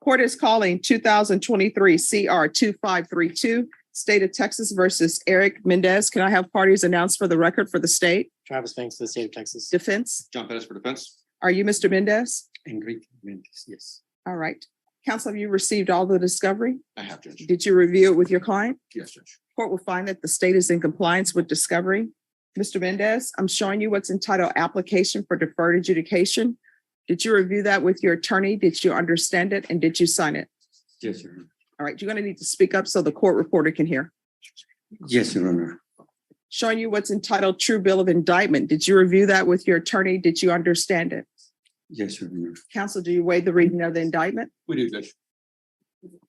Court is calling 2023 CR 2532, State of Texas versus Eric Mendez. Can I have parties announced for the record for the state? Travis Banks, the state of Texas. Defense? John Pettis for defense. Are you Mr. Mendez? Enrique Mendez, yes. All right. Counsel, have you received all the discovery? I have, Judge. Did you review it with your client? Yes, Judge. Court will find that the state is in compliance with discovery. Mr. Mendez, I'm showing you what's entitled application for deferred adjudication. Did you review that with your attorney? Did you understand it? And did you sign it? Yes, Your Honor. All right, you're going to need to speak up so the court reporter can hear. Yes, Your Honor. Showing you what's entitled true bill of indictment. Did you review that with your attorney? Did you understand it? Yes, Your Honor. Counsel, do you waive the reading of the indictment? We do, Judge.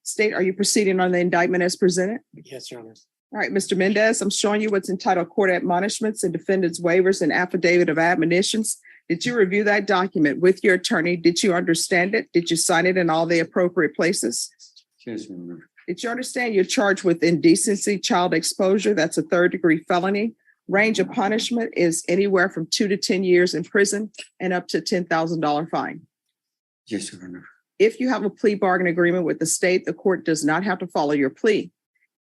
State, are you proceeding on the indictment as presented? Yes, Your Honor. All right, Mr. Mendez, I'm showing you what's entitled court admonishments and defendant's waivers and affidavit of admonitions. Did you review that document with your attorney? Did you understand it? Did you sign it in all the appropriate places? Yes, Your Honor. Did you understand you're charged with indecency, child exposure? That's a third-degree felony. Range of punishment is anywhere from 2 to 10 years in prison and up to $10,000 fine. Yes, Your Honor. If you have a plea bargain agreement with the state, the court does not have to follow your plea.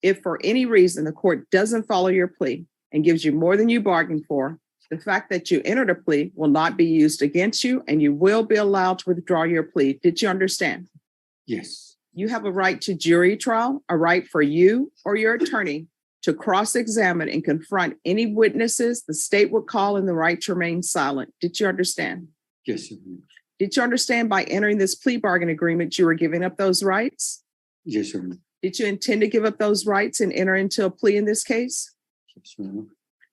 If for any reason the court doesn't follow your plea and gives you more than you bargained for, the fact that you entered a plea will not be used against you and you will be allowed to withdraw your plea. Did you understand? Yes. You have a right to jury trial, a right for you or your attorney to cross-examine and confront any witnesses the state would call and the right to remain silent. Did you understand? Yes, Your Honor. Did you understand by entering this plea bargain agreement, you were giving up those rights? Yes, Your Honor. Did you intend to give up those rights and enter into a plea in this case? Yes, Your Honor.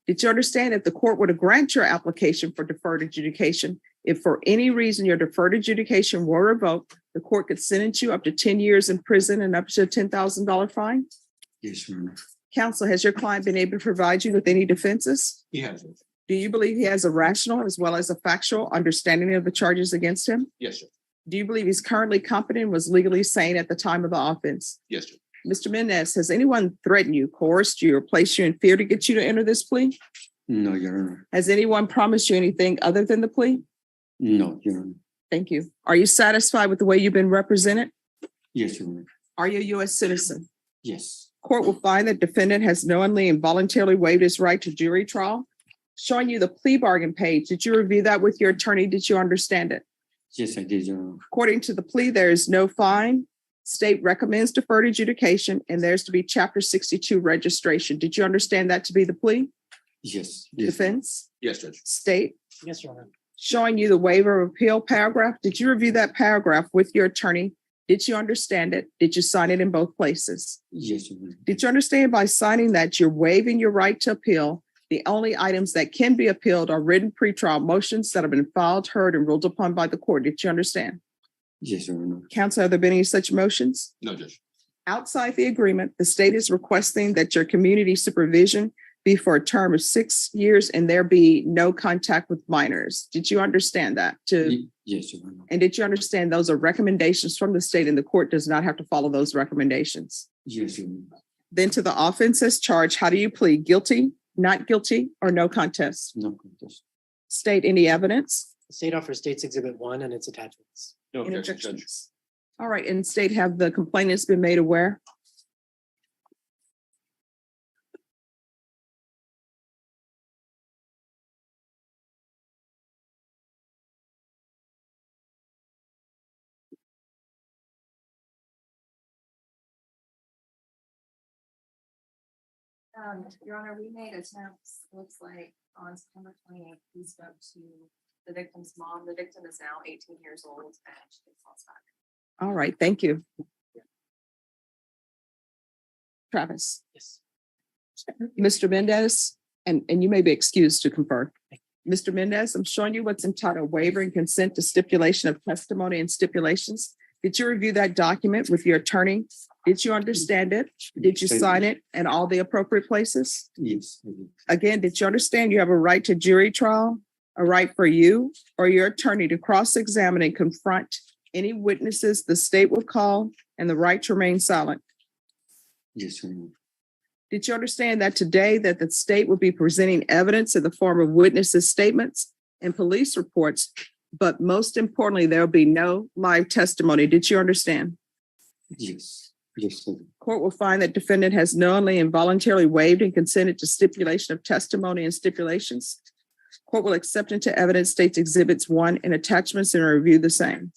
Did you understand if the court were to grant your application for deferred adjudication, if for any reason your deferred adjudication were revoked, the court could sentence you up to 10 years in prison and up to a $10,000 fine? Yes, Your Honor. Counsel, has your client been able to provide you with any defenses? He has, Judge. Do you believe he has a rational as well as a factual understanding of the charges against him? Yes, Judge. Do you believe he's currently competent and was legally sane at the time of the offense? Yes, Judge. Mr. Mendez, has anyone threatened you, coerced you, or placed you in fear to get you to enter this plea? No, Your Honor. Has anyone promised you anything other than the plea? No, Your Honor. Thank you. Are you satisfied with the way you've been represented? Yes, Your Honor. Are you a U.S. citizen? Yes. Court will find that defendant has knowingly and voluntarily waived his right to jury trial. Showing you the plea bargain page. Did you review that with your attorney? Did you understand it? Yes, I did, Your Honor. According to the plea, there is no fine. State recommends deferred adjudication, and there's to be Chapter 62 registration. Did you understand that to be the plea? Yes. Yes. Defense? Yes, Judge. State? Yes, Your Honor. Showing you the waiver of appeal paragraph. Did you review that paragraph with your attorney? Did you understand it? Did you sign it in both places? Yes, Your Honor. Did you understand by signing that you're waiving your right to appeal? The only items that can be appealed are written pretrial motions that have been filed, heard, and ruled upon by the court. Did you understand? Yes, Your Honor. Counsel, have there been any such motions? No, Judge. Outside the agreement, the state is requesting that your community supervision be for a term of 6 years and there be no contact with minors. Did you understand that? Yes, Your Honor. And did you understand those are recommendations from the state and the court does not have to follow those recommendations? Yes, Your Honor. Then to the offenses charged, how do you plead? Guilty, not guilty, or no contest? No contest. State any evidence? The state offers States Exhibit 1 and its attachments. No Any objection, Judge. objections? All right, and state, have the complainants been made aware? Your Honor, we made attempts, looks like on September 28th, we spoke to the victim's mom. The victim is now 18 years old and she calls back. All right, thank you. Travis, Yes. Mr. Mendez, and you may be excused to confer. Mr. Mendez, I'm showing you what's entitled waiver and consent to stipulation of testimony and stipulations. Did you review that document with your attorney? Did you understand it? Did you sign it in all the appropriate places? Yes, I did. Again, did you understand you have a right to jury trial, a right for you or your attorney to cross-examine and confront any witnesses the state will call, and the right to remain silent? Yes, Your Honor. Did you understand that today that the state will be presenting evidence in the form of witnesses' statements and police reports, but most importantly, there will be no live testimony? Did you understand? Yes, yes, I do. Court will find that defendant has knowingly and voluntarily waived and consented to stipulation of testimony and stipulations. Court will accept into evidence states exhibits 1 and attachments and review the same.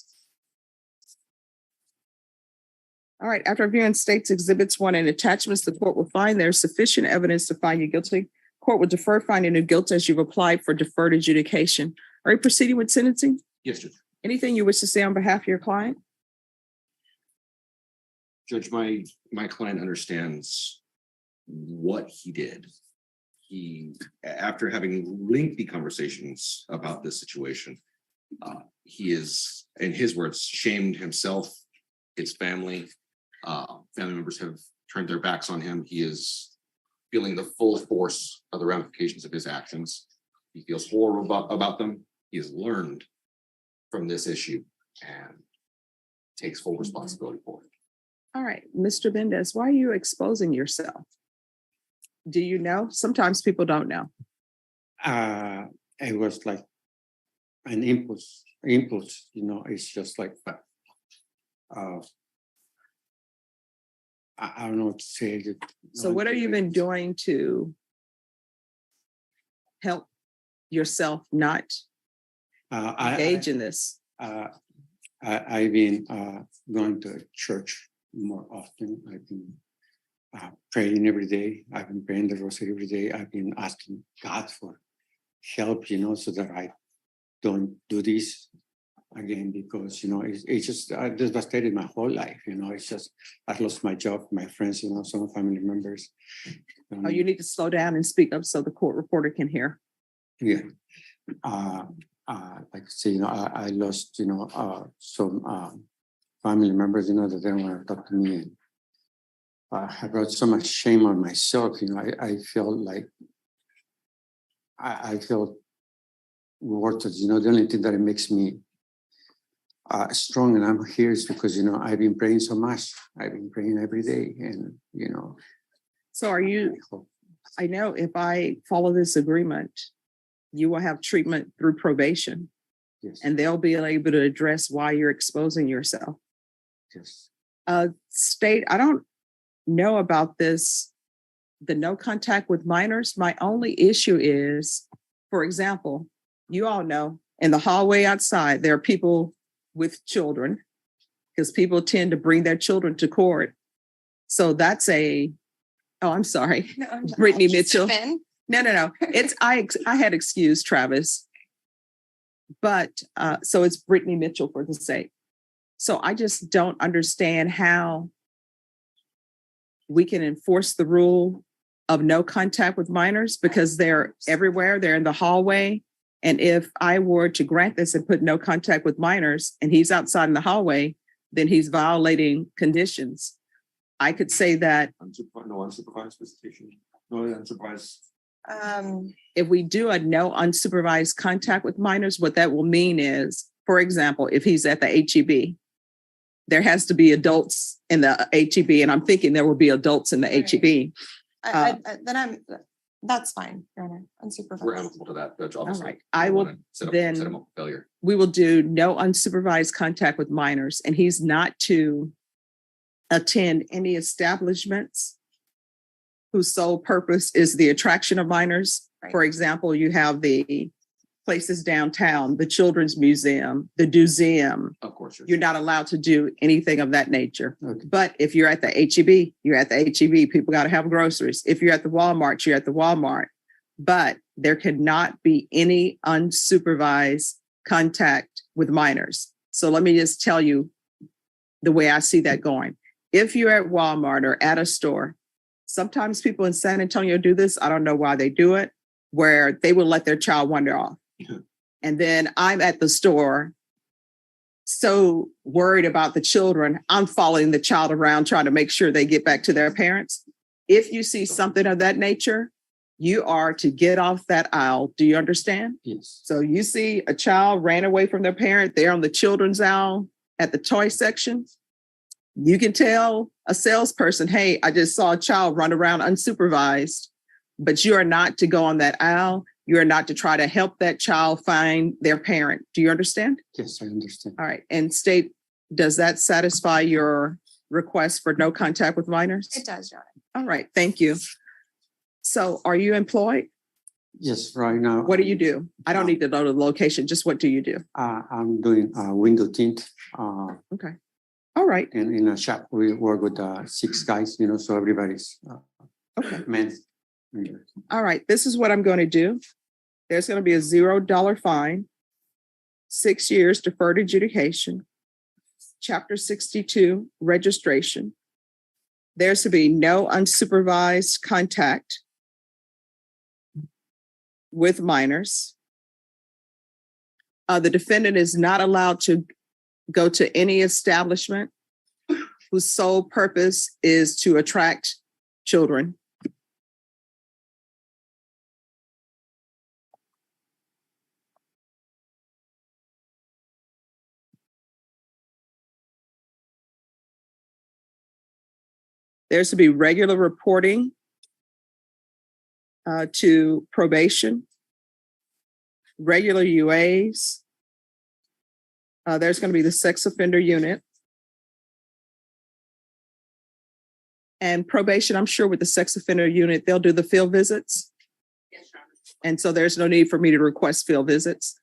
All right, after reviewing states exhibits 1 and attachments, the court will find there's sufficient evidence to find you guilty. Court will defer finding of guilt as you've applied for deferred adjudication. Are you proceeding with sentencing? Yes, Judge. Anything you wish to say on behalf of your client? Judge, my client understands what he did. He, after having lengthy conversations about this situation, he is, in his words, shamed himself, his family. Family members have turned their backs on him. He is feeling the full force of the ramifications of his actions. He feels horrible about them. He has learned from this issue and takes full responsibility for it. All right, Mr. Mendez, why are you exposing yourself? Do you know? Sometimes people don't know. It was like an impulse, it's just like that. I don't know what to say. So what have you been doing to help yourself not engage in this? I've been going to church more often. I've been praying every day. I've been praying the rosary every day. I've been asking God for help, so that I don't do this again, because it's just devastated my whole life. It's just I lost my job, my friends, some family members. Oh, you need to slow down and speak up so the court reporter can hear. Yeah. Like I say, I lost, some family members, that they don't want to talk to me. And I brought so much shame on myself. I feel like I feel worthless. The only thing that it makes me strong and I'm here is because, I've been praying so much. I've been praying every day. And, So are you, I know if I follow this agreement, you will have treatment through probation. Yes. And they'll be able to address why you're exposing yourself. Yes. State, I don't know about this, the no contact with minors. My only issue is, for example, you all know in the hallway outside, there are people with children because people tend to bring their children to court. So that's I'm sorry, Brittany Mitchell. No. I had excused Travis, but so it's Brittany Mitchell for the sake. So I just don't understand how we can enforce the rule of no contact with minors because they're everywhere. They're in the hallway. And if I were to grant this and put no contact with minors and he's outside in the hallway, then he's violating conditions. I could say that No unsupervised visitation. No unsupervised. if we do a no unsupervised contact with minors, what that will mean is, for example, if he's at the HEB, there has to be adults in the HEB, and I'm thinking there will be adults in the HEB. That's fine, Your Honor, We're unsupervised. amicable to that, Judge. All Obviously. right, I will set then, him up for failure. we will do no unsupervised contact with minors, and he's not to attend any establishments whose sole purpose is the attraction of minors. Right. For example, you have the places downtown, the Children's Museum, the Museum. Of course. You're not allowed to do anything of that nature. Okay. But if you're at the HEB, you're at the HEB. People got to have groceries. If you're at the Walmart, you're at the Walmart. But there cannot be any unsupervised contact with minors. So let me just tell you the way I see that going. If you're at Walmart or at a store, sometimes people in San Antonio do this. I don't know why they do it, where they will let their child wander off. And then I'm at the store so worried about the children, I'm following the child around trying to make sure they get back to their parents. If you see something of that nature, you are to get off that aisle. Do you understand? Yes. So you see a child ran away from their parent, they're on the children's aisle at the toy section. You can tell a salesperson, hey, I just saw a child run around unsupervised, but you are not to go on that aisle. You are not to try to help that child find their parent. Do you understand? Yes, I understand. All right. And state, does that satisfy your request for no contact with minors? It does, Your Honor. All right, thank you. So are you employed? Yes, right now. What do you do? I don't need to know the location, just what do you do? I'm doing window tint. Okay. All right, And in a shop, we work with 6 guys, so everybody's okay. men. All right, this is what I'm going to do. There's going to be a $0 fine, 6 years deferred adjudication, Chapter 62 registration. There's to be no unsupervised contact with minors. The defendant is not allowed to go to any establishment whose sole purpose is to attract children. There's to be regular reporting to probation, regular UAs. There's going to be the sex offender unit. And probation, I'm sure with the sex offender unit, they'll do the field visits. Yes, Your Honor. And so there's no need for me to request field visits.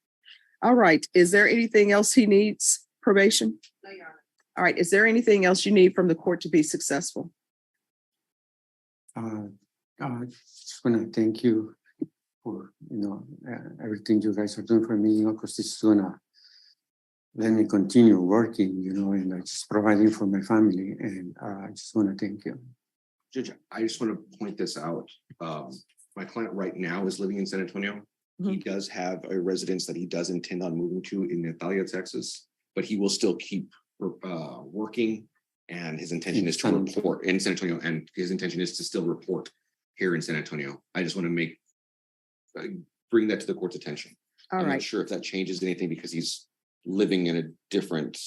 All right. Is there anything else he needs? Probation? No, Your Honor. All right. Is there anything else you need from the court to be successful? I just want to thank you for everything you guys are doing for me, because it's gonna let me continue working, and just providing for my family. And I just want to thank you. Judge, I just want to point this out. My client right now is living in San Antonio. He does have a residence that he does intend on moving to in Natalia, Texas, but he will still keep working. And his intention is to report in San Antonio, and his intention is to still report here in San Antonio. I just want to bring that to the court's attention. All I'm right. not sure if that changes anything because he's living in a different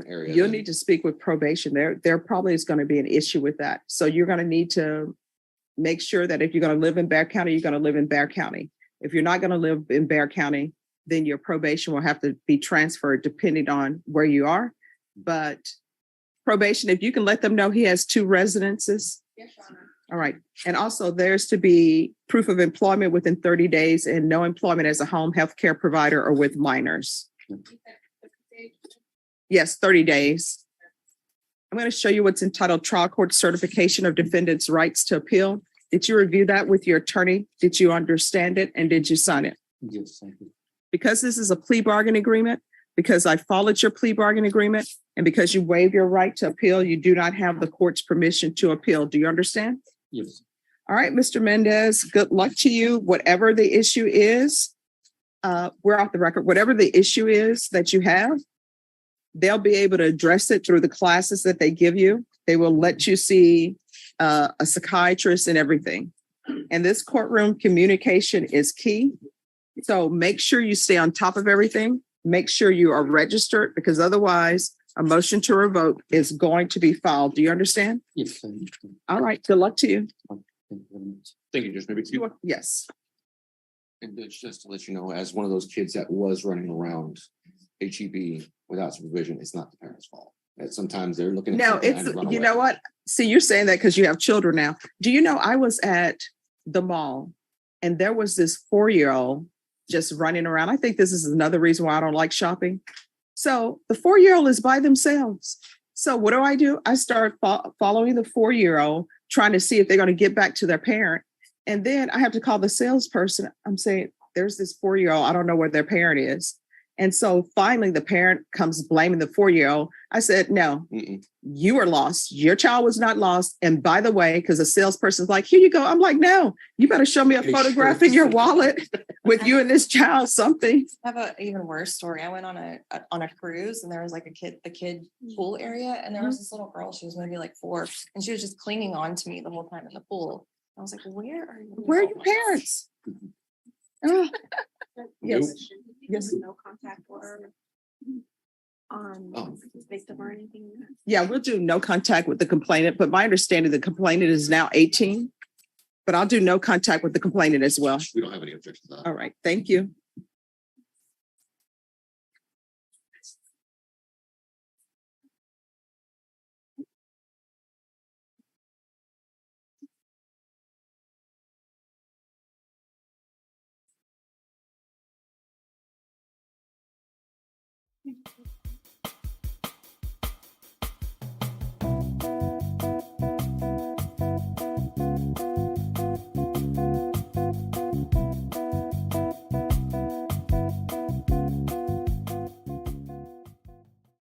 area. You'll need to speak with probation. There probably is going to be an issue with that. So you're going to need to make sure that if you're going to live in Bexar County, you're going to live in Bexar County. If you're not going to live in Bexar County, then your probation will have to be transferred depending on where you are. But probation, if you can let them know he has 2 residences. Yes, Your Honor. All right. And also there's to be proof of employment within 30 days and no employment as a home health care provider or with minors. Yes, 30 days. I'm going to show you what's entitled Trial Court Certification of Defendant's Rights to Appeal. Did you review that with your attorney? Did you understand it? And did you sign it? Yes, thank you. Because this is a plea bargain agreement, because I followed your plea bargain agreement, and because you waive your right to appeal, you do not have the court's permission to appeal. Do you understand? Yes. All right, Mr. Mendez, good luck to you. Whatever the issue is, we're off the record. Whatever the issue is that you have, they'll be able to address it through the classes that they give you. They will let you see a psychiatrist and everything. And this courtroom communication is key. So make sure you stay on top of everything. Make sure you are registered, because otherwise a motion to revoke is going to be filed. Do you understand? Yes, thank you. All right. Good luck to you. Thank you very much. Thank you, Judge. Maybe Yes. and just to let you know, as one of those kids that was running around HEB without supervision, it's not the parents' fault. That sometimes they're looking at No, something it's, and run you away. know what? See, you're saying that because you have children now. Do you know, I was at the mall and there was this 4-year-old just running around. I think this is another reason why I don't like shopping. So the 4-year-old is by themselves. So what do? I start following the 4-year-old, trying to see if they're going to get back to their parent. And then I have to call the salesperson. I'm saying, there's this 4-year-old. I don't know where their parent is. And so finally the parent comes blaming the 4-year-old. I said, no, you were lost. Your child was not lost. And by the way, because the salesperson's like, here you go. I'm like, no, you better show me a photograph in your wallet with you and this child, something. I have an even worse story. I went on a cruise and there was like the kid pool area, and there was this little girl. She was maybe like 4, and she was just clinging on to me the whole time in the pool. I was like, where are you? Where are your parents? Oh, yes. Yes. No contact order. Victim or anything. Yeah, we'll do no contact with the complainant, but my understanding, the complainant is now 18, but I'll do no contact with the complainant as well. We don't have any objections to that. All right. Thank you. Thank you.